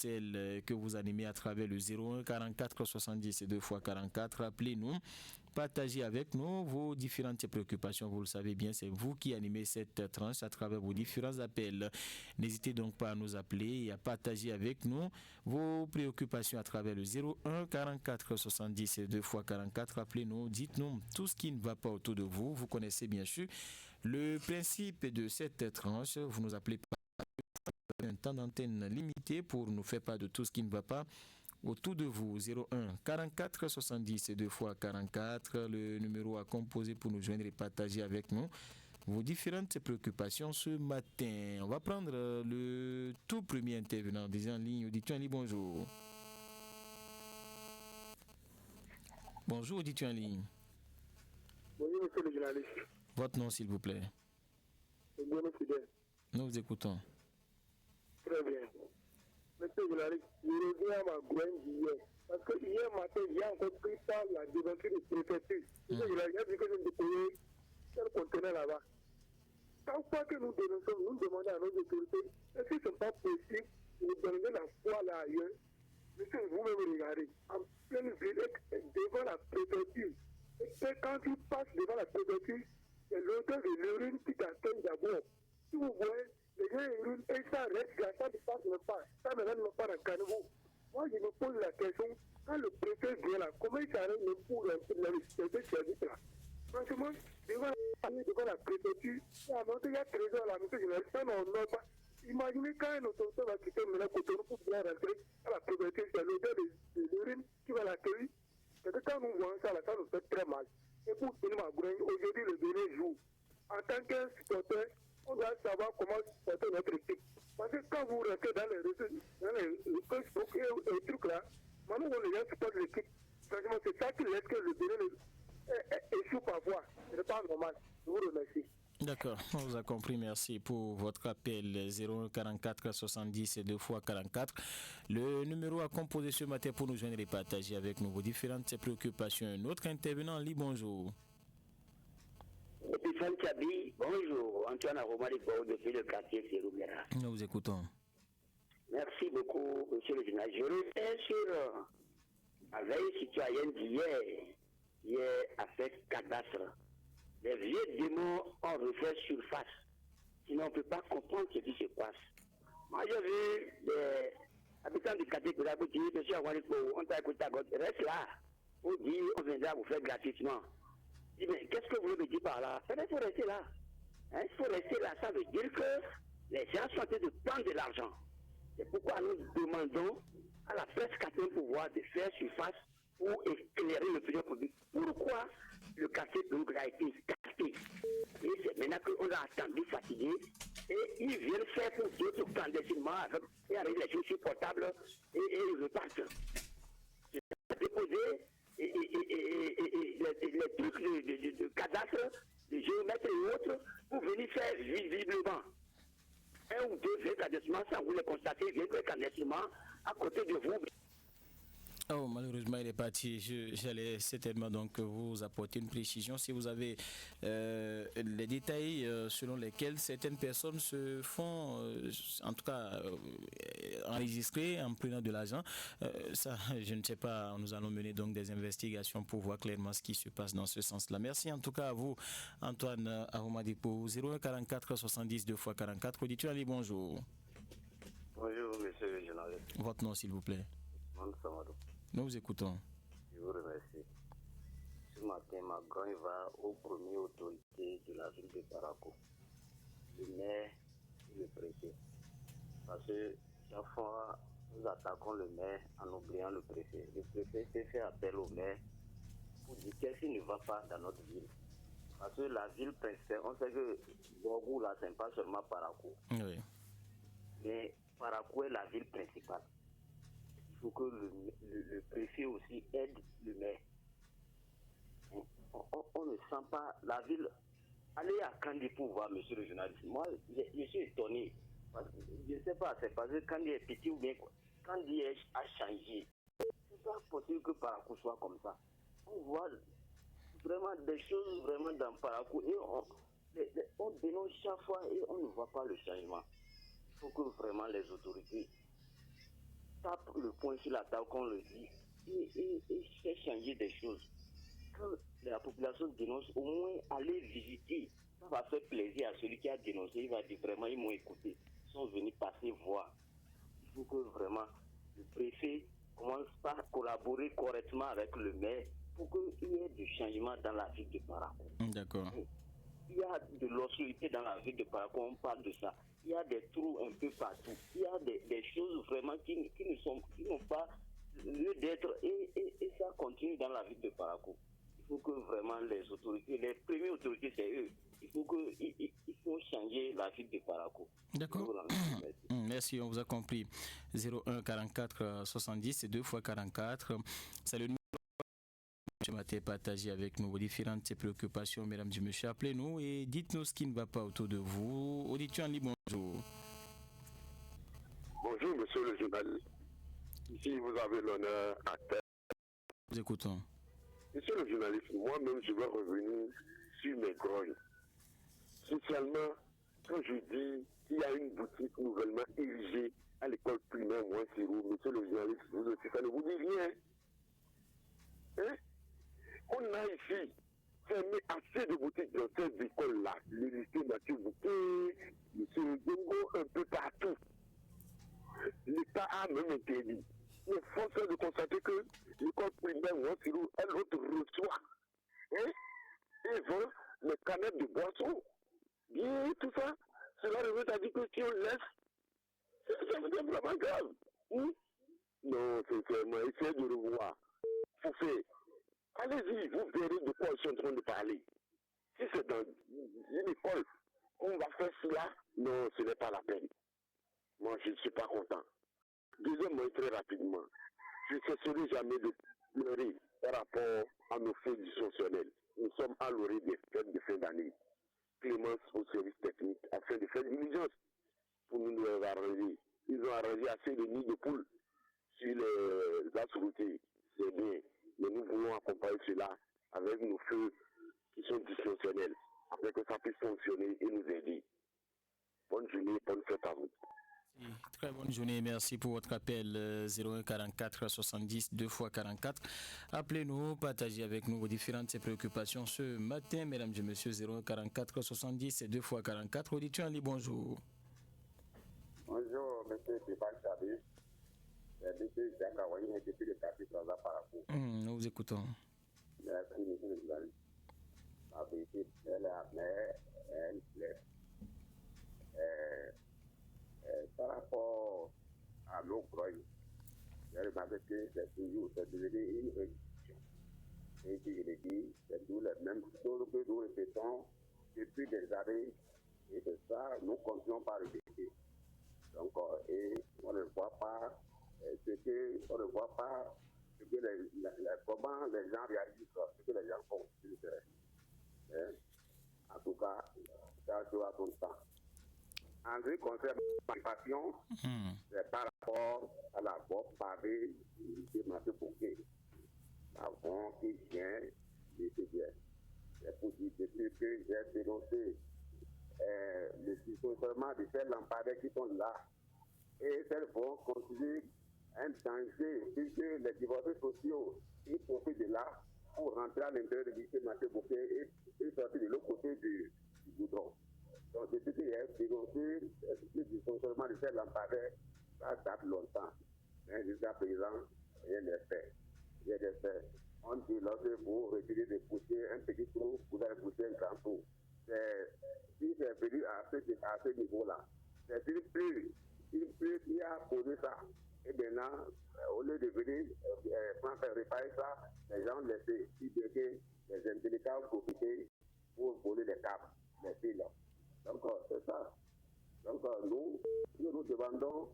celle que vous animez à travers le 01 44 70 et 2 fois 44. Appelez-nous, partagez avec nous vos différentes préoccupations. Vous le savez bien, c'est vous qui animez cette tranche à travers vos différents appels. N'hésitez donc pas à nous appeler et à partager avec nous vos préoccupations à travers le 01 44 70 et 2 fois 44. Appelez-nous, dites-nous tout ce qui ne va pas autour de vous. Vous connaissez bien sûr le principe de cette tranche. Vous nous appelez un temps d'antenne limité pour nous faire part de tout ce qui ne va pas autour de vous. 01 44 70 et 2 fois 44, le numéro à composer pour nous joindre et partager avec nous vos différentes préoccupations ce matin. On va prendre le tout premier intervenant déjà en ligne. Auditeur en ligne, bonjour. Bonjour, auditeur en ligne. Bonjour, monsieur le journaliste. Votre nom, s'il vous plaît. Bien, fidèle. Nous vous écoutons. Très bien. Monsieur le journaliste, je reviens à ma grogne d'hier. Parce que hier matin, j'ai encore pris par la devanture de préfecture. Monsieur le journaliste, j'ai dit que je vais payer quel conteneur là-bas. Chaque fois que nous dénonçons, nous demandons à nos autorités, est-ce que ce n'est pas possible de donner la foi là ailleurs? Monsieur, vous-même regardez, en pleine ville, devant la préfecture. Et quand tu passes devant la préfecture, c'est l'odeur de l'urine qui t'attend d'abord. Si vous voyez, les gens urinent et ça reste là, ça ne passe même pas. Ça ne rentre même pas dans le caniveau. Moi, je me pose la question, quand le préfet vient là, comment il s'arrête même pour les services là? Franchement, devant la préfecture, il y a 13 heures là, monsieur le journaliste, ça n'en pas. Imaginez quand un autorité va quitter maintenant Cotonou pour bien rentrer à la préfecture, c'est l'odeur de l'urine qui va l'accueillir. Parce que quand nous voyons ça, là, ça nous fait très mal. Et pour finir ma grogne, aujourd'hui, le dernier jour, en tant qu'un supporter, on doit savoir comment supporter notre équipe. Parce que quand vous rentrez dans les Facebook et les trucs là, maintenant on les gens supportent l'équipe. Franchement, c'est ça qui laisse que le dernier échoue parfois. Ce n'est pas normal. Je vous remercie. D'accord, on vous a compris, merci pour votre appel 01 44 70 et 2 fois 44. Le numéro à composer ce matin pour nous joindre et partager avec nous vos différentes préoccupations. Notre intervenant, Lee, bonjour. Epifan Tchabi, bonjour. Antoine Aromali depuis le quartier Féroumera. Nous vous écoutons. Merci beaucoup, monsieur le journaliste. Je reviens sur la veille citoyenne d'hier, hier avec cadastre. Les vieux démons ont refait surface. Sinon, on ne peut pas comprendre ce qui se passe. Moi, j'ai vu des habitants du quartier qui ont dit, monsieur Aguanico, on t'a écouté à gauche, reste là. On dit, on viendra vous faire gratuitement. Je dis, mais qu'est-ce que vous voulez me dire par là? Il faut rester là. Il faut rester là. Ça veut dire que les gens sont en train de prendre de l'argent. C'est pourquoi nous demandons à la presse quatrième pouvoir de faire surface pour éclairer l'opinion publique. Pourquoi le quartier a été cassé? Et c'est maintenant qu'on a attendu fatigué et ils viennent faire pour d'autres clandestinement et avec les chaussures portables et ils repartent. C'est déposer les trucs de cadastre, de géomètre et autres pour venir faire visiblement un ou deux établissements sans vous les constater, viennent clandestinement à côté de vous. Oh, malheureusement, il est parti. J'allais certainement donc vous apporter une précision. Si vous avez les détails selon lesquels certaines personnes se font, en tout cas, enregistrer en prenant de l'argent, ça, je ne sais pas. Nous allons mener donc des investigations pour voir clairement ce qui se passe dans ce sens-là. Merci en tout cas à vous, Antoine Aromadipo. 01 44 70 2 fois 44. Auditeur Ali, bonjour. Bonjour, monsieur le journaliste. Votre nom, s'il vous plaît. Samadou. Nous vous écoutons. Je vous remercie. Ce matin, ma grogne va aux premières autorités de la ville de Parakou, le maire et le préfet. Parce que chaque fois, nous attaquons le maire en oubliant le préfet. Le préfet fait appel au maire pour dire qu'est-ce qui ne va pas dans notre ville. Parce que la ville principale, on sait que Borgou, là, ce n'est pas seulement Parakou. Oui. Mais Parakou est la ville principale. Il faut que le préfet aussi aide le maire. On ne sent pas la ville. Allez à Kandi pour voir, monsieur le journaliste. Moi, je suis étonné. Parce que, je ne sais pas, c'est parce que Kandi est petit ou bien quoi. Kandi a changé. C'est pas possible que Parakou soit comme ça. On voit vraiment des choses vraiment dans Parakou et on dénonce chaque fois et on ne voit pas le changement. Il faut que vraiment les autorités le point sur la table, qu'on le dit, et fait changer des choses. Quand la population dénonce, au moins aller visiter. Ça va faire plaisir à celui qui a dénoncé. Il va dire vraiment, ils m'ont écouté. Ils sont venus passer voir. Il faut que vraiment le préfet commence par collaborer correctement avec le maire pour qu'il y ait du changement dans la ville de Parakou. D'accord. Il y a de l'obscurité dans la ville de Parakou, on parle de ça. Il y a des trous un peu partout. Il y a des choses vraiment qui n'ont pas lieu d'être et ça continue dans la ville de Parakou. Il faut que vraiment les autorités, les premières autorités, c'est eux. Il faut changer la ville de Parakou. D'accord. Merci, on vous a compris. 01 44 70, c'est 2 fois 44. C'est le numéro que vous partagé avec nous vos différentes préoccupations, mesdames et messieurs. Appelez-nous et dites-nous ce qui ne va pas autour de vous. Auditeur en ligne, bonjour. Bonjour, monsieur le journaliste. Ici, vous avez l'honneur à terre. Nous écoutons. Monsieur le journaliste, moi-même, je vais revenir sur mes grognes. Spécialement, quand je dis qu'il y a une boutique nouvellement érigée à l'école primaire Mouansirou, monsieur le journaliste, vous aussi, ça ne vous dit rien. Hein? On a ici fermé assez de boutiques dans cette école-là. Le lycée Mathieu Bouquet, le Sénégongo, un peu partout. L'État a même interdit. Mais force est de constater que l'école primaire Mouansirou, elle reçoit. Hein? Et vend les canettes de boissons. Bien, tout ça, cela revient à dire que si on laisse, ça veut dire vraiment grave. Non, sincèrement, essayez de revoir. Faut faire. Allez-y, vous verrez de quoi je suis en train de parler. Si c'est dans une école, on va faire cela, non, ce n'est pas la peine. Moi, je ne suis pas content. Deuxièmement, très rapidement, je ne cesserai jamais de pleurer par rapport à nos faits dysfonctionnels. Nous sommes à l'orée des fêtes de fin d'année. Clémence au service technique afin de faire diligence pour nous arranger. Ils ont arrangé assez de nids de poules sur les axes routiers. C'est bien. Mais nous voulons accompagner cela avec nos feux qui sont dysfonctionnels afin que ça puisse fonctionner et nous aider. Bonne journée, bonne fête à vous. Très bonne journée, merci pour votre appel 01 44 70 2 x 44. Appelez-nous, partagez avec nous vos différentes préoccupations ce matin, mesdames et messieurs. 01 44 70 2 x 44. Auditeur Ali, bonjour. Bonjour, monsieur Stéphane Chabé. Monsieur Jacques Awaï, depuis le quartier Plaza Parakou. Nous vous écoutons. Merci, monsieur le journaliste. Ma petite, elle plaît. Par rapport à nos grottes, j'ai remarqué que c'est devenu une réduction. Et je le dis, c'est tout les mêmes choses que nous répétons depuis des années. Et de ça, nous continuons par répéter. Donc, et on ne voit pas comment les gens réagissent, ce que les gens font. En tout cas, ça doit tout le temps. En ce qui concerne l'alimentation, c'est par rapport à la boîte pavée de Mathieu Bouquet. L'avant qui vient de ce bien. C'est pour dire depuis que j'ai dénoncé le dysfonctionnement de ces lampadaires qui sont là. Et elles vont constituer un danger puisque les divorcés sociaux ils profitent de là pour rentrer à l'intérieur du lycée Mathieu Bouquet et sortir de l'autre côté du goudron. Donc, depuis qu'il y a dénoncé le dysfonctionnement de ces lampadaires, ça date longtemps. Mais jusqu'à présent, rien n'est fait. On dit lorsque vous retirez des poussières, un petit trou, vous allez pousser un grand trou. Si c'est venu à ce niveau-là, c'est une pluie qui a posé ça. Et maintenant, au lieu de venir réparer ça, les gens laissent les intelligents profiter pour voler les câbles, les fils. Donc, c'est ça. Donc, nous demandons,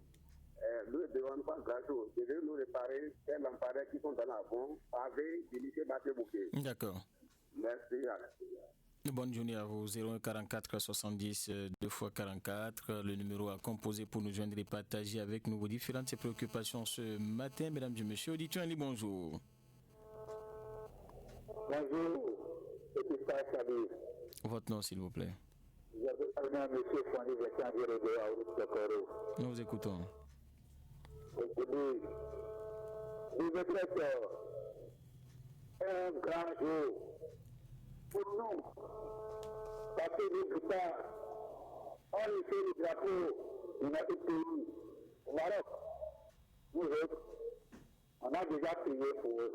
nous ne demandons pas grand-chose. C'est de nous réparer ces lampadaires qui sont dans l'avant avec du lycée Mathieu Bouquet. D'accord. Merci. Bonne journée à vous. 01 44 70 2 x 44. Le numéro à composer pour nous joindre et partager avec nous vos différentes préoccupations ce matin, mesdames et messieurs. Auditeur Ali, bonjour. Bonjour, c'est Stéphane Chabé. Votre nom, s'il vous plaît. J'avais parlé à M. Fournier de Candier de la route de Coro. Nous vous écoutons. Aujourd'hui, devait être un grand jour pour nous. Parce que nous, plus tard, on fait le drapeau de notre pays, au Maroc. Nous autres, on a déjà prié pour eux.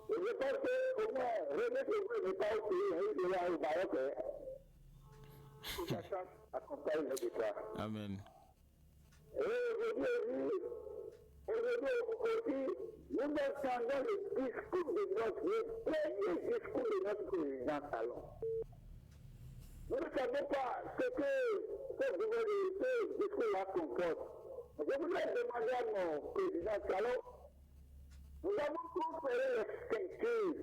Et je pense qu'au moins, remettez-vous n'est pas au pays, il est au Maroc. Pour que la chance accompagne le victoire. Amen. Et aujourd'hui aussi, nous entendons le discours de le premier discours de notre président Talon. Nous ne savons pas ce que ce discours-là comporte. Je voudrais demander à mon président Talon, nous avons tous fait les ceintures.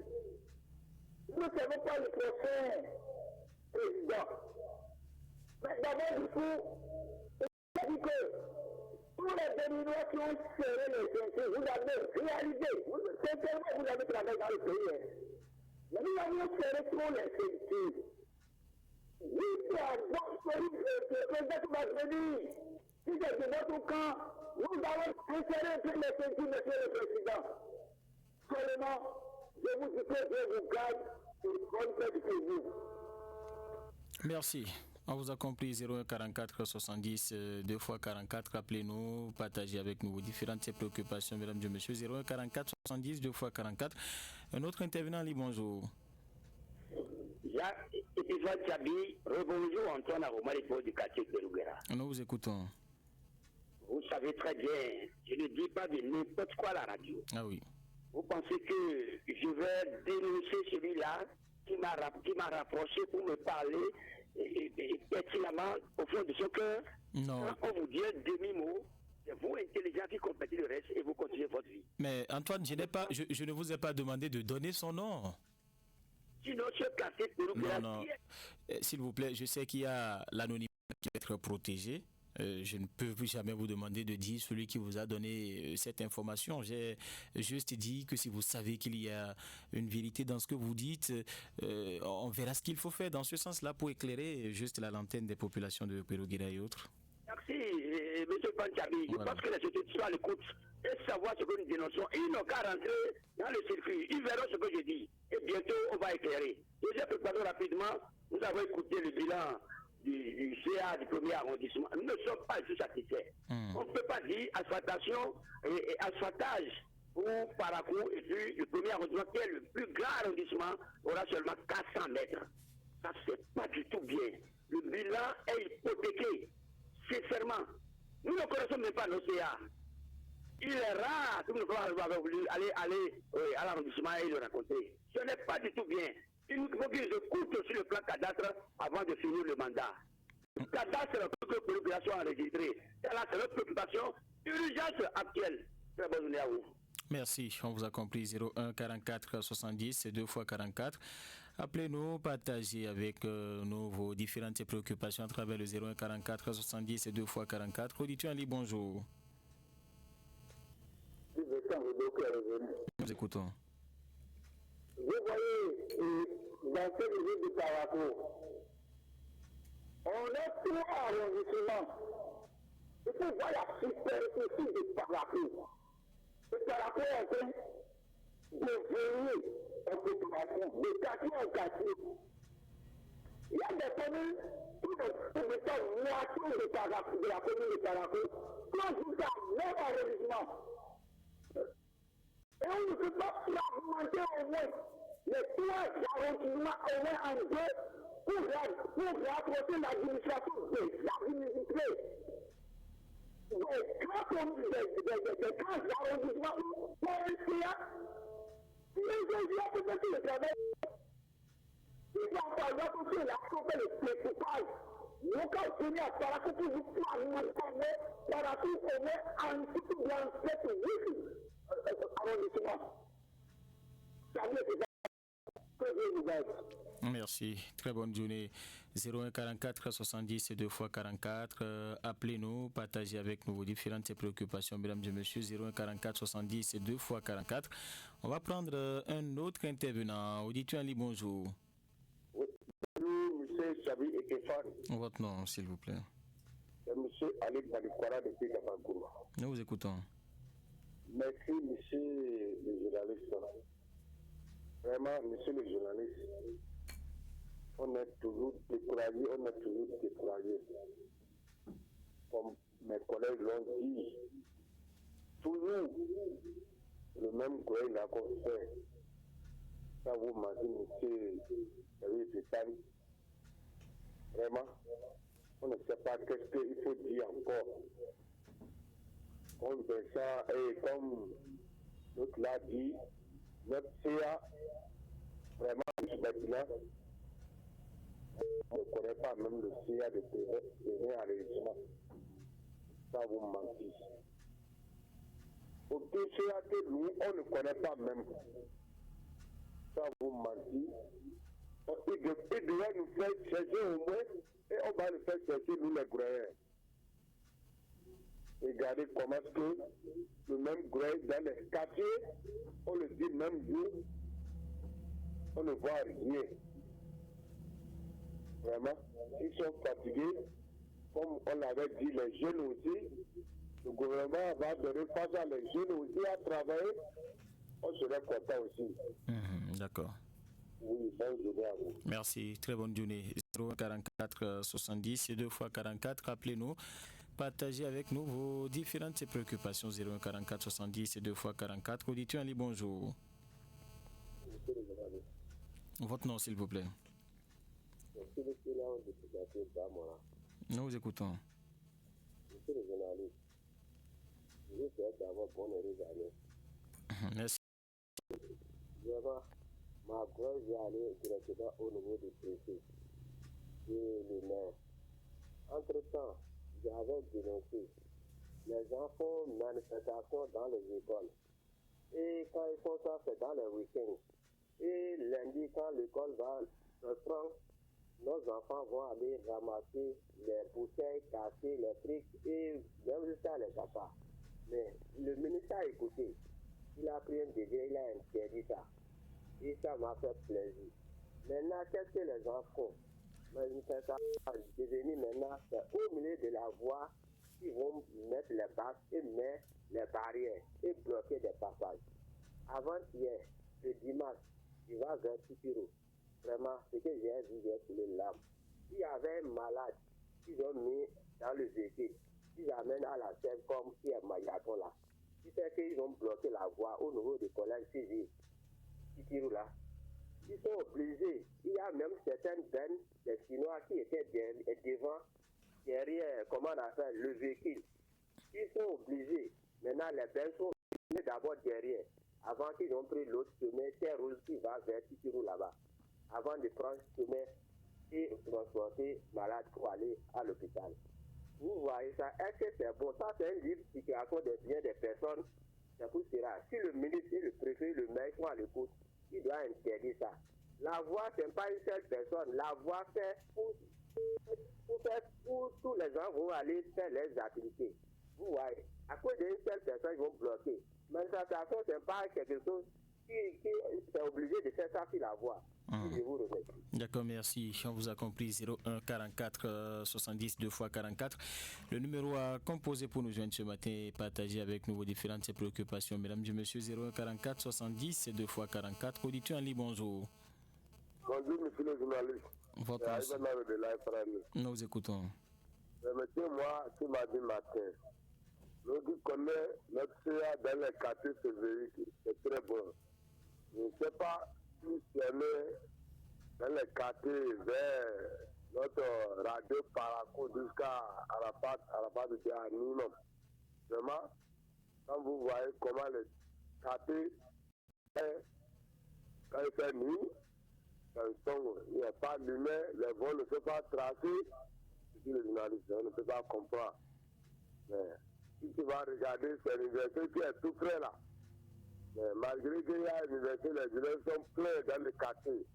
Nous ne savons pas le prochain président. Mais d'abord, du coup, il a dit que tous les Béninois qui ont serré les ceintures, vous avez réalisé, sincèrement, vous avez travaillé dans le pays. Mais nous avons serré tous les ceintures. Le président qui va venir, si c'est de votre camp, nous allons insérer toutes les ceintures, monsieur le président. Seulement, je vous dis que je vous garde une bonne fête pour vous. Merci. On vous a compris. 01 44 70 2 fois 44. Appelez-nous, partagez avec nous vos différentes préoccupations, mesdames et messieurs. 01 44 70 2 fois 44. Un autre intervenant, Ali, bonjour. Jacques Épisode Tchabi, rebonjour Antoine Aromalipo du quartier de Louguera. Nous vous écoutons. Vous savez très bien, je ne dis pas de n'importe quoi à la radio. Ah oui. Vous pensez que je vais dénoncer celui-là qui m'a rapproché pour me parler et pertinemment au fond de son cœur? Non. Quand on vous dit un demi-mot, c'est vous intelligent qui complétez le reste et vous continuez votre vie. Mais Antoine, je ne vous ai pas demandé de donner son nom. Sinon, ce quartier de Louguera... Non. S'il vous plaît, je sais qu'il y a l'anonymat qui va être protégé. Je ne peux plus jamais vous demander de dire celui qui vous a donné cette information. J'ai juste dit que si vous savez qu'il y a une vérité dans ce que vous dites, on verra ce qu'il faut faire dans ce sens-là pour éclairer juste la lanterne des populations de Pérouguira et autres. Merci, M. Panchabi. Je pense que les sociétés sont à l'écoute et savoir ce que nous dénonçons. Ils n'ont qu'à rentrer dans le circuit. Ils verront ce que je dis. Et bientôt, on va éclairer. Deuxième préparation rapidement, nous avons écouté le bilan du CA du premier arrondissement. Nous ne sommes pas tous satisfaits. On ne peut pas dire asphaltation et asphaltage pour Parakou et puis le premier arrondissement qui est le plus grand arrondissement aura seulement 400 mètres. Ça c'est pas du tout bien. Le bilan est hypothéqué. Sincèrement, nous ne connaissons même pas nos CA. Il est rare que nous avons voulu aller à l'arrondissement et le raconter. Ce n'est pas du tout bien. Il faut qu'ils écoutent sur le plan cadastre avant de finir le mandat. Le cadastre pour que la population soit enregistrée. C'est notre préoccupation, urgence actuelle. Très bonne journée à vous. Merci, on vous a compris. 01 44 70, c'est 2 fois 44. Appelez-nous, partagez avec nous vos différentes préoccupations à travers le 01 44 70, c'est 2 fois 44. Auditeur Ali, bonjour. Nous écoutons. Vous voyez, dans ce niveau de Parakou, on a 3 arrondissements. Et puis voilà la superficie de Parakou. Le Parakou est en train de venir en population, de quartier en quartier. Il y a des communes qui sont moitié de Parakou, de la commune de Parakou, qui ont jusqu'à 9 arrondissements. Et on ne peut pas fragmenter au moins les 3 arrondissements au moins en 2 pour rapprocher l'administration des administrés. Donc, quand on dit des 15 arrondissements pour un CA, les gens peut-être le travail. Ils vont par exemple aussi la couper le découpage. Nous, quand on finit à Parakou, pour vous fragmenter Parakou au moins en tout dans cette ville. Merci, très bonne journée. 01 44 70 2 fois 44. Appelez-nous, partagez avec nous vos différentes préoccupations, mesdames et messieurs. 01 44 70 2 fois 44. On va prendre un autre intervenant. Auditeur Ali, bonjour. Oui, bonjour, monsieur Chabi et Kéfan. Votre nom, s'il vous plaît. C'est monsieur Ali Balikwara depuis Kabangourou. Nous vous écoutons. Merci, monsieur le journaliste. Vraiment, monsieur le journaliste, on est toujours découragé, Comme mes collègues l'ont dit, toujours le même collègue là qu'on fait. Ça vous m'a dit, monsieur Pétain. Vraiment, on ne sait pas qu'est-ce qu'il faut dire encore. On fait ça, et comme l'autre l'a dit, notre CA, vraiment, ce bâtiment, on ne connaît pas même le CA de terrain à régiment. Ça vous mentit. Au CA que nous, on ne connaît pas même. Ça vous mentit. Il doit nous faire chercher au moins, et on va le faire chercher nous les Gourais. Regardez comment est-ce que le même Gourais dans les quartiers, on le dit même jour, on ne voit rien. Vraiment, ils sont fatigués, comme on l'avait dit, les jeunes aussi, le gouvernement va donner face à les jeunes aussi à travailler, on serait content aussi. D'accord. Oui, bonne journée à vous. Merci, très bonne journée. 044 70 et 2 fois 44, appelez-nous. Partagez avec nous vos différentes préoccupations. 0144 70 et 2 fois 44. Auditeur Ali, bonjour. Votre nom, s'il vous plaît. Nous vous écoutons. Monsieur le journaliste, je vous souhaite d'avoir bonne heureuse année. Merci. Vraiment, ma grosse est allée directement au niveau du préfet et le maire. Entre-temps, j'avais dénoncé les enfants manifestations dans les écoles. Et quand ils font ça, c'est dans les week-ends. Et lundi, quand l'école va reprendre, nos enfants vont aller ramasser les bouteilles, casser les trucs et même jusqu'à les tapas. Mais le ministre a écouté. Il a pris un décret, il a interdit ça. Et ça m'a fait plaisir. Maintenant, qu'est-ce que les enfants devenir maintenant, c'est au milieu de la voie qu'ils vont mettre les bases et mettre les barrières et bloquer des passages. Avant-hier, le dimanche, il va vers Tikiro. Vraiment, ce que j'ai vu, j'ai sur les lames. Il y avait un malade qu'ils ont mis dans le véhicule. Ils amènent à la scène comme qui est Mayaton là. Ce qui fait qu'ils ont bloqué la voie au niveau du collège civil. Tikiro là. Ils sont obligés. Il y a même certaines bennes des Chinois qui étaient devant, derrière, comment on appelle, le véhicule. Ils sont obligés. Maintenant, les bennes sont obligées d'abord derrière. Avant qu'ils ont pris l'autre chemin, terre rouge qui va vers Tikiro là-bas. Avant de prendre ce chemin et transporter malade pour aller à l'hôpital. Vous voyez ça, est-ce que c'est bon? Ça, c'est un livre de situation des biens des personnes. C'est pour cela. Si le ministre et le préfet, le maire sont à l'écoute, il doit interdire ça. La voie, ce n'est pas une seule personne. La voie, c'est pour tous les gens vont aller faire leurs activités. Vous voyez, à cause d'une seule personne, ils vont bloquer. Mais ça, ce n'est pas quelque chose qui est obligé de faire ça sur la voie. Je vous remercie. D'accord, merci. On vous a compris. 01 44 70 2 fois 44. Le numéro à composer pour nous joindre ce matin et partager avec nous vos différentes préoccupations. Mesdames et messieurs, 01 44 70 2 fois 44. Auditeur en ligne, bonjour. Bonjour, monsieur le journaliste. Votre nous vous écoutons. Monsieur, moi, ce mardi matin, nous qui connaissons notre CA dans les quartiers février, c'est très bon. Je ne sais pas si c'est dans les quartiers vers notre radio Paraco jusqu'à Arafat de Dianinum. Vraiment, quand vous voyez comment les quartiers, quand il fait nuit, il n'y a pas de lumière, les vols ne sont pas tracés. Si les journalistes ne peuvent pas comprendre. Mais si tu vas regarder, c'est l'université qui est tout près là. Mais malgré qu'il y a l'université, les élèves sont pleins dans le quartier.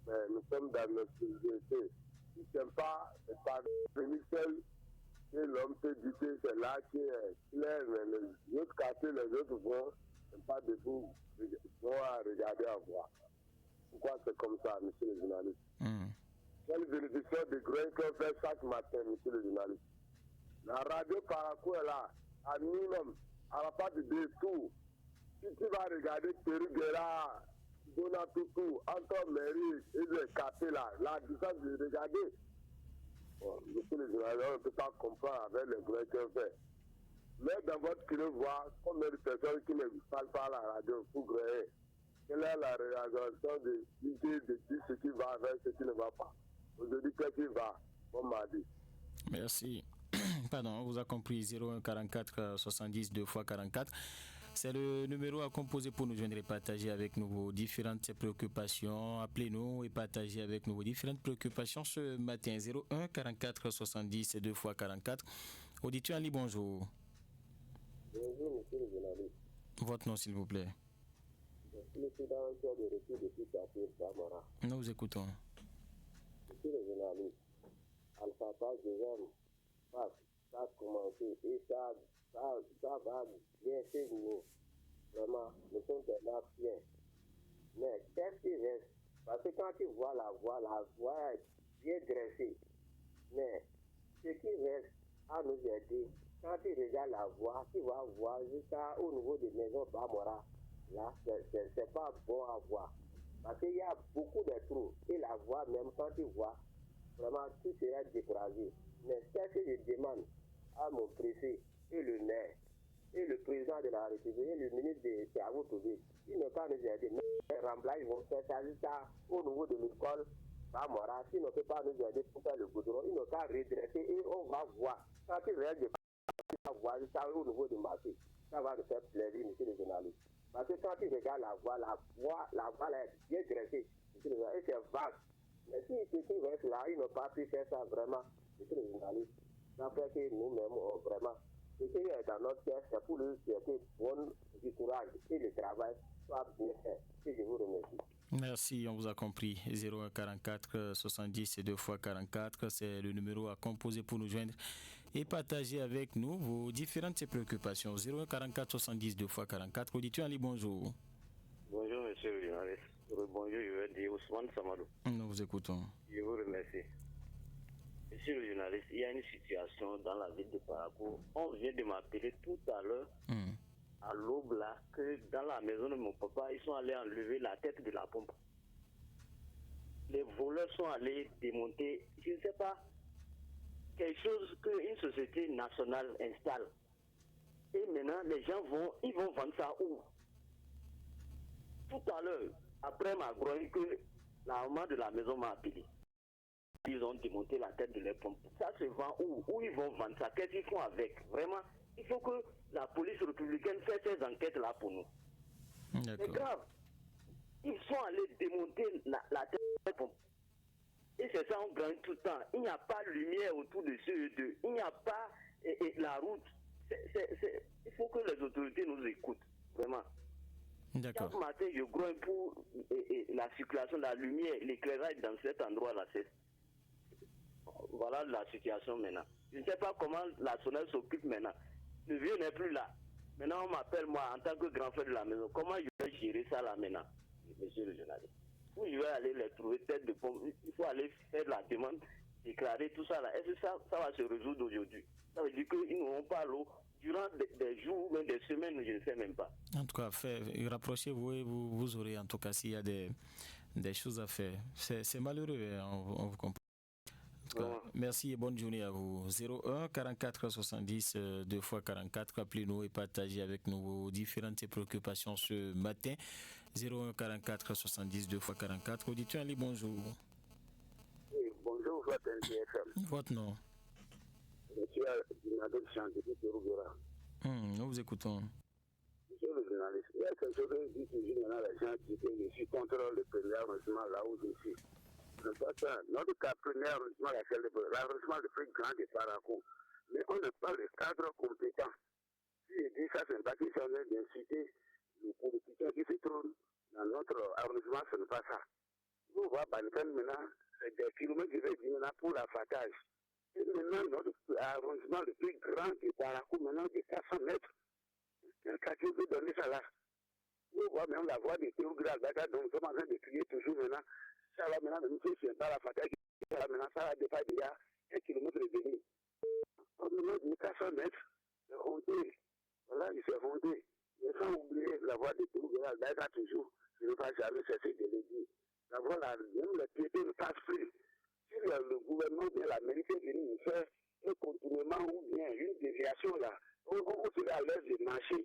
Mais nous sommes dans notre société. Si ce n'est pas venir seul, que l'homme peut dire que c'est là qui est clair, mais les autres quartiers, les autres vont, pas debout, vont regarder à voir. Pourquoi c'est comme ça, monsieur le journaliste? Quelle vérification de grain qu'on fait chaque matin, monsieur le journaliste? La radio Paraco est là, à minimum. à la part de tout, si tu vas regarder Périguera, Donatutu, entre Mairie et le quartier là, la distance de regarder. Bon, monsieur le journaliste, on ne peut pas comprendre avec les gouvernements fait. Mais dans votre kilo voix, combien de personnes qui ne parlent pas à la radio pour créer? Quelle est la réalisation de dire ce qui va avec ce qui ne va pas? Aujourd'hui, qu'est-ce qui va? On m'a dit. Merci. Pardon, on vous a compris. 01 44 70 2 x 44. C'est le numéro à composer pour nous joindre et partager avec nous vos différentes préoccupations. Appelez-nous et partagez avec nous vos différentes préoccupations ce matin. 01 44 70 2 x 44. Auditeur Ali, bonjour. Bonjour, monsieur le journaliste. Votre nom, s'il vous plaît. Monsieur Davantia de retour depuis Capir, Bamara. Nous vous écoutons. Monsieur le journaliste, Alpha Paz de Jeunes, ça a commencé et ça va bien chez nous. Vraiment, nous sommes des martiens. Mais qu'est-ce qui reste? Parce que quand tu vois la voie est bien dressée. Mais ce qui reste à nous aider, quand tu regardes la voie, tu vas voir jusqu'au niveau des maisons Bamora. Là, c'est pas bon à voir. Parce qu'il y a beaucoup de trous. Et la voie, même quand tu vois, vraiment, tu seras découragé. Mais ce que je demande à mon préfet et le maire, et le président de la République, et le ministre des Travaux publics, ils ne peuvent pas nous aider. Les remplaces vont faire ça jusqu'au niveau de l'école Bamora. S'ils ne peuvent pas nous aider pour faire le goudron, ils ne peuvent pas redresser et on va voir. Quand tu regardes voir jusqu'au niveau du marché, ça va nous faire plaisir, monsieur le journaliste. Parce que quand tu regardes la voie est bien dressée, et c'est vaste. Mais si ceux qui restent là, ils n'ont pas pu faire ça vraiment, monsieur le journaliste, ça fait que nous-mêmes, vraiment, ce qui est dans notre tête, c'est pour le souhaiter bon du courage et le travail soit bien fait. Et je vous remercie. Merci, on vous a compris. 01 44 70 2 x 44, c'est le numéro à composer pour nous joindre et partager avec nous vos différentes préoccupations. 01 44 70 2 x 44. Auditeur Ali, bonjour. Bonjour, monsieur le journaliste. Bonjour, je vais dire Ousmane Samadou. Nous vous écoutons. Je vous remercie. Monsieur le journaliste, il y a une situation dans la ville de Parakou. On vient de m'appeler tout à l'heure, à l'aube là, que dans la maison de mon papa, ils sont allés enlever la tête de la pompe. Les voleurs sont allés démonter, je ne sais pas, quelque chose qu'une société nationale installe. Et maintenant, les gens ils vont vendre ça où? Tout à l'heure, après ma grogne, que la maman de la maison m'a appelé. Ils ont démonté la tête de leur pompe. Ça se vend où? Où ils vont vendre ça? Qu'est-ce qu'ils font avec? Vraiment, il faut que la police républicaine fasse ces enquêtes-là pour nous. C'est grave. Ils sont allés démonter la tête de leur pompe. Et c'est ça, on gagne tout le temps. Il n'y a pas de lumière autour de ceux deux. Il n'y a pas la route. Il faut que les autorités nous écoutent. Vraiment. D'accord. Chaque matin, je grogne pour la circulation, la lumière, l'éclairage dans cet endroit-là. Voilà la situation maintenant. Je ne sais pas comment la SONES s'occupe maintenant. Le vieux n'est plus là. Maintenant, on m'appelle moi en tant que grand frère de la maison. Comment je vais gérer ça là maintenant, monsieur le journaliste? Où je vais aller les trouver tête de pompe? Il faut aller faire la demande, déclarer tout ça là. Est-ce que ça va se résoudre aujourd'hui? Ça veut dire qu'ils n'auront pas l'eau durant des jours, même des semaines, je ne sais même pas. En tout cas, rapprochez-vous et vous aurez, en tout cas, s'il y a des choses à faire. C'est malheureux, hein, on vous comprend. En tout cas, merci et bonne journée à vous. 01 44 70 2 x 44. Appelez-nous et partagez avec nous vos différentes préoccupations ce matin. 01 44 70 2 x 44. Auditeur Ali, bonjour. Oui, bonjour, votre NGFM. Votre nom? Monsieur Dinado Scientifique de Rouguera. Nous vous écoutons. Monsieur le journaliste, il y a quelque chose qui dit toujours maintenant, les gens disent que je suis contre le premier arrondissement là où je suis. Notre premier arrondissement, l'arrondissement le plus grand de Parakou. Mais on n'a pas le cadre compétent. Si je dis ça, c'est parce qu'ils sont en train d'inciter les politiciens qui se trouvent dans notre arrondissement, ce n'est pas ça. Vous voyez, maintenant, c'est des kilomètres de dire maintenant pour l'affâtage. Et maintenant, notre arrondissement le plus grand de Parakou, maintenant de 400 mètres. Quelqu'un qui veut donner ça là. Vous voyez même la voie de Théograd, donc nous sommes en train de crier toujours maintenant. Ça va maintenant, nous sommes dans la fatigue. Ça va maintenant, ça va dépasser il y a 1 km et demi. Au niveau de 400 mètres, c'est honté. Voilà, il s'est fondé. Il faut oublier la voix de Toulouse, d'ailleurs toujours, je ne vais pas jamais cesser de le dire. La voix, même les piétés ne passent plus. Si le gouvernement de l'Amérique est venu nous faire un contournement ou bien une déviation là, on serait à l'aise de marcher.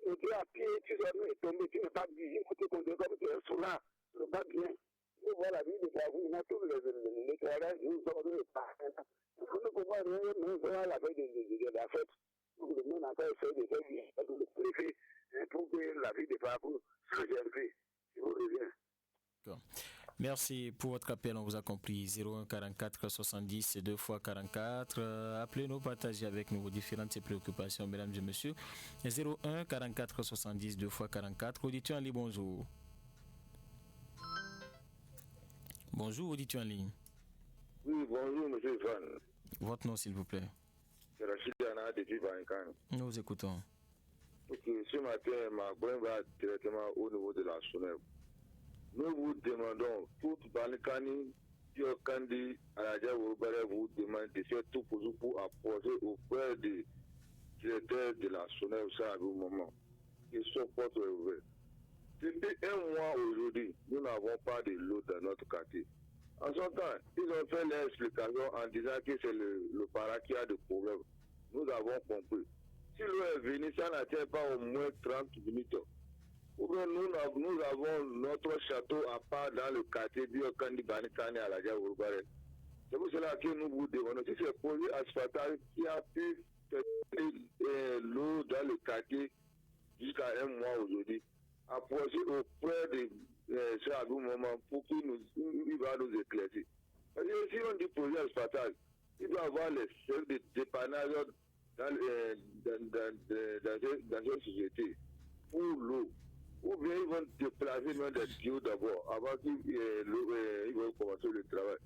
Et tu es à pied, tu es tombé, tu n'es pas bien, écoutez ton deux comme tu es sur là, tu n'es pas bien. Nous voilà la vie de Bravo, il y a tous les éclairages, nous sommes pas. Il faut nous pouvoir nous voir la veille de la fête. Donc le monde a encore essayé de faire le préfet pour que la vie de Bravo change un peu. Je vous reviens. D'accord. Merci pour votre appel, on vous a compris. 01 44 70 2 fois 44. Appelez-nous, partagez avec nous vos différentes préoccupations, mesdames et messieurs. 01 44 70 2 fois 44. Auditeur en ligne, bonjour. Bonjour, auditeur en ligne. Oui, bonjour, monsieur Van. Votre nom, s'il vous plaît. C'est Rachid Anna depuis Bankan. Nous vous écoutons. Ok, ce matin, ma bonne va directement au niveau de la SONEB. Nous vous demandons, toute Banikani, Kandi, Aladja Oubare vous demande de faire tout pour approcher auprès du directeur de la SONEB ça à un moment. Ils sont porte ouverte. Depuis un mois aujourd'hui, nous n'avons pas de l'eau dans notre quartier. En ce temps, ils ont fait l'explication en disant que c'est le para qui a des problèmes. Nous avons compris. Si l'eau est venue, ça n'atteint pas au moins 30 minutes. Nous avons notre château à part dans le quartier Biokandi Banikani à la Diabourbaré. C'est pour cela que nous vous demandons si c'est projet asphaltage qui a pu faire l'eau dans le quartier jusqu'à un mois aujourd'hui. Approcher auprès de ce à moment pour qu'il va nous éclaircir. Parce que si on dit projet asphaltage, il doit y avoir les services de dépannage dans une société pour l'eau. Ou bien ils vont déplacer même des tuyaux d'abord avant qu'ils vont commencer le travail.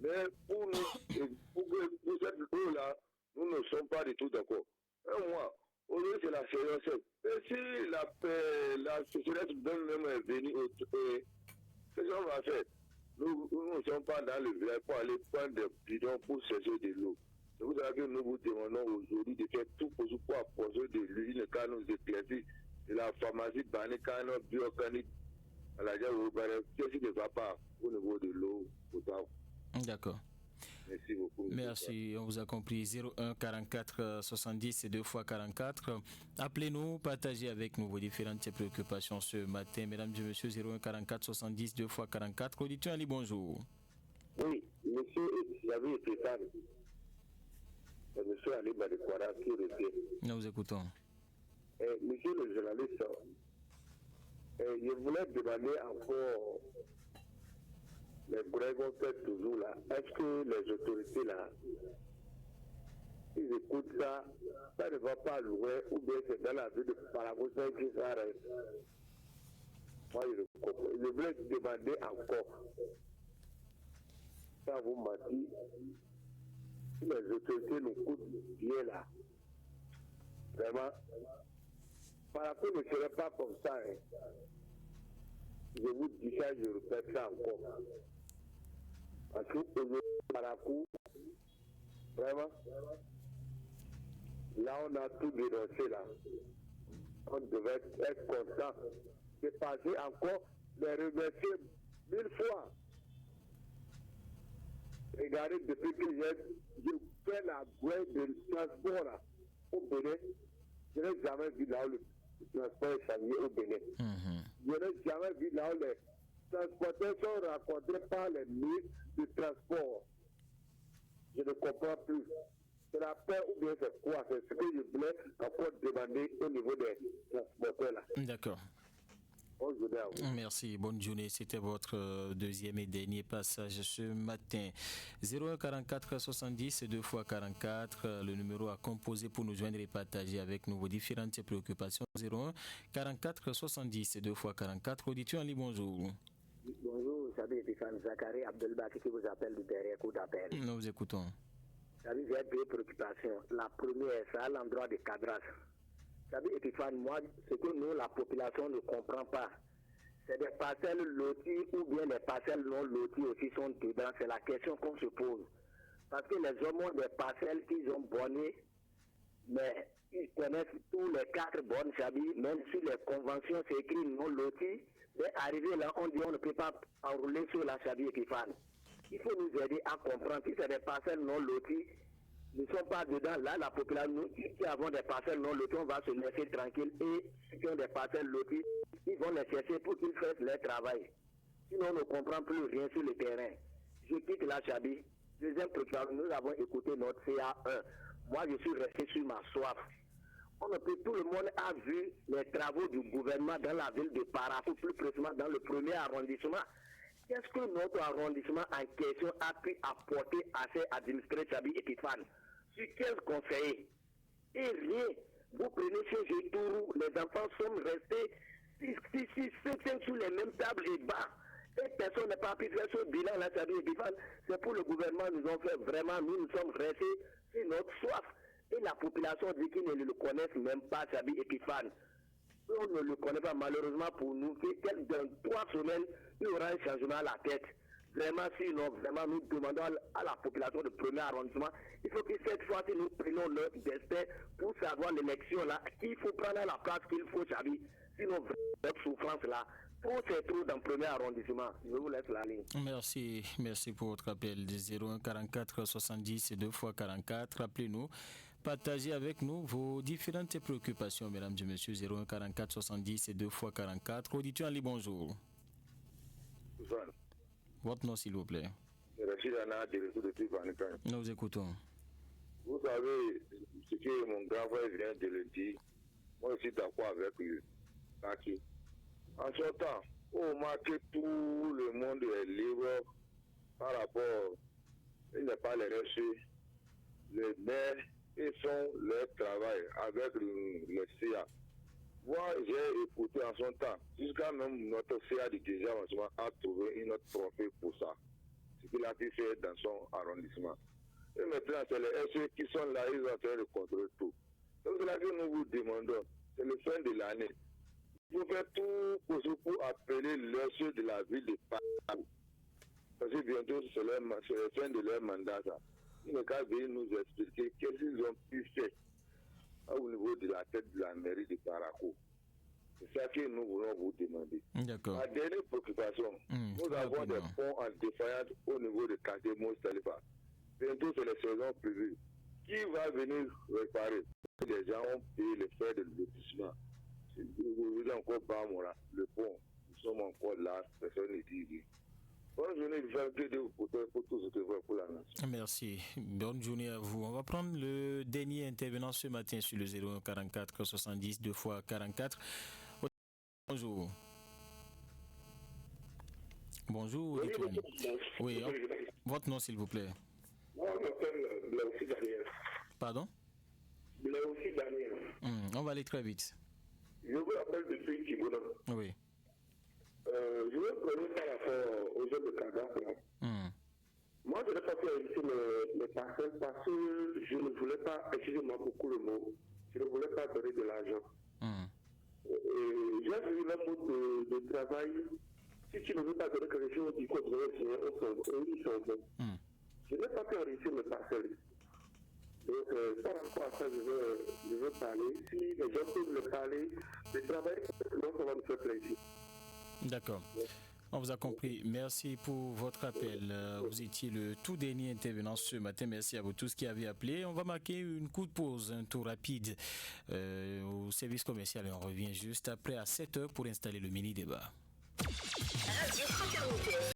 Mais pour cette eau-là, nous ne sommes pas du tout d'accord. Un mois, aujourd'hui c'est la saison sèche. Et si la société même est venue, qu'est-ce qu'on va faire? Nous ne sommes pas dans le village pour aller prendre des bidons pour chercher de l'eau. C'est pour ça que nous vous demandons aujourd'hui de faire tout pour approcher de l'usine car nous éclaircir de la pharmacie Banikano, Biokani, à la Diabourbaré, qu'est-ce qui ne va pas au niveau de l'eau potable. D'accord. Merci beaucoup. Merci, on vous a compris. 01 44 70 2 fois 44. Appelez-nous, partagez avec nous vos différentes préoccupations ce matin. Mesdames et messieurs, 01 44 70 2 fois 44. Auditeur Ali, bonjour. Oui, monsieur, j'avais été fan. Monsieur Ali Badikwara qui revient. Nous vous écoutons. Monsieur le journaliste, je voulais demander encore, les collègues ont fait toujours là, est-ce que les autorités là, ils écoutent ça, ça ne va pas loin, ou bien c'est dans la ville de Paragosa qui s'arrête. Moi, je voulais demander encore, ça vous m'a dit, si les autorités nous coûtent bien là, vraiment, Parakou ne serait pas comme ça. Je vous dis ça, je répète ça encore. Parce que aujourd'hui, Parakou, vraiment, là on a tout dénoncé là. On devait être content de passer encore, les remercier 1000 fois. Regardez, depuis que je fais la guerre de transport là, au Bénin, je n'ai jamais vu là où le transport est changé au Bénin. Je n'ai jamais vu là où les transporteurs sont rencontrés par les ministres du transport. Je ne comprends plus. C'est la peur ou bien c'est quoi? C'est ce que je voulais encore demander au niveau des transporteurs là. D'accord. Bonne journée à vous. Merci, bonne journée. C'était votre deuxième et dernier passage ce matin. 01 44 70 2 fois 44, le numéro à composer pour nous joindre et partager avec nous vos différentes préoccupations. 01 44 70 2 fois 44. Auditeur Ali, bonjour. Bonjour, Sabi Epifan Zakari Abdelbaki qui vous appelle du dernier coup d'appel. Nous vous écoutons. Sabi, j'ai deux préoccupations. La première, c'est à l'endroit des cadras. Sabi Epifan, moi, ce que nous, la population ne comprend pas, c'est des parcelles loties ou bien les parcelles non loties aussi sont dedans. C'est la question qu'on se pose. Parce que les hommes ont des parcelles qu'ils ont bonnées Mais ils connaissent tous les 4 bornes Chabi, même si les conventions c'est écrit non loti. Mais arrivé là, on dit on ne peut pas enrouler sur la Chabi et Kifane. Il faut nous aider à comprendre si c'est des parcelles non loties. Nous ne sommes pas dedans. Là, la population, nous qui avons des parcelles non loties, on va se laisser tranquille. Et ceux qui ont des parcelles loties, ils vont les chercher pour qu'ils fassent leur travail. Sinon, on ne comprend plus rien sur le terrain. Je quitte la Chabi. Deuxième préoccupation, nous avons écouté notre CA1. Moi, je suis resté sur ma soif. Tout le monde a vu les travaux du gouvernement dans la ville de Parakou, plus précisément dans le premier arrondissement. Qu'est-ce que notre arrondissement en question a pu apporter à ces administrés Chabi et Kifane? Sur quels conseillers? Et rien. Vous prenez chez Gétourou, les enfants sont restés 6 sur les mêmes tables et bas. Et personne n'a pas pu faire ce bilan là, Chabi et Kifane. C'est pour le gouvernement, nous ont fait vraiment, nous sommes restés sur notre soif. Et la population dit qu'ils ne le connaissent même pas, Chabi et Kifane. On ne le connaît pas malheureusement pour nous, dans 3 semaines, il y aura un changement à la tête. Vraiment, sinon, vraiment, nous demandons à la population de premier arrondissement, il faut que cette fois-ci, nous prenions notre destin pour savoir l'élection là, qu'il faut prendre à la place qu'il faut, Chabi. Sinon, notre souffrance là, tout c'est trop dans le premier arrondissement. Je vous laisse la ligne. Merci pour votre appel. 01 44 70 2 fois 44. Appelez-nous. Partagez avec nous vos différentes préoccupations, mesdames et messieurs. 01 44 70 2 fois 44. Auditeur Ali, bonjour. Bonjour. Votre nom, s'il vous plaît. Nous vous écoutons. Vous savez, ce que mon grand frère vient de le dire, moi aussi d'accord avec lui. En ce temps, au moins que tout le monde est libre par rapport, il n'est pas les reçus, les maires, ils font leur travail avec le CA. Moi, j'ai écouté en son temps, jusqu'à même notre CA du deuxième arrondissement a trouvé une autre trophée pour ça. Ce qu'il a pu faire dans son arrondissement. Et maintenant, c'est les SE qui sont là, ils sont en train de contrôler tout. Donc, c'est là que nous vous demandons, c'est le fin de l'année. Vous faites tout pour appeler les SE de la ville de Paris. Parce que bientôt, c'est la fin de leur mandat. Ça. Il n'est qu'à venir nous expliquer qu'est-ce qu'ils ont pu faire au niveau de la tête de la mairie de Parakou. C'est ça que nous voulons vous demander. D'accord. La dernière préoccupation, nous avons des ponts en défaillance au niveau de Kademo Salifa. Bientôt, c'est les saisons prévues. Qui va venir réparer? Les gens ont payé les frais de lotissement. Vous voulez encore pas moi, le pont. Nous sommes encore là, personne ne dit rien. Bonne journée, pour tout ce que vous faites pour la nation. Merci. Bonne journée à vous. On va prendre le dernier intervenant ce matin sur le 01 44 70 2 fois 44. Bonjour. Bonjour. Oui, votre nom s'il vous plaît. Moi, je m'appelle Blaoussi Daniel. Pardon? Blaoussi Daniel. On va aller très vite. Je vous appelle depuis Kibouna. Oui. Je veux prendre par rapport aux jeux de cadastre. Moi, je n'ai pas fait ici les parcelles parce que je ne voulais pas, excusez-moi beaucoup le mot, je ne voulais pas donner de l'argent. J'ai vu le mode de travail. Si tu ne veux pas donner quelque chose, du coup, ils sont bons. Je n'ai pas pu enrichir mes parcelles. Donc, par rapport à ça, je veux parler. Si les gens peuvent le parler, le travail, ça va nous faire plaisir. D'accord. On vous a compris. Merci pour votre appel. Vous étiez le tout dernier intervenant ce matin. Merci à vous tous qui avez appelé. On va marquer une courte pause, un tour rapide au service commercial et on revient juste après à 7h pour installer le mini-débat. Radio Fraternité.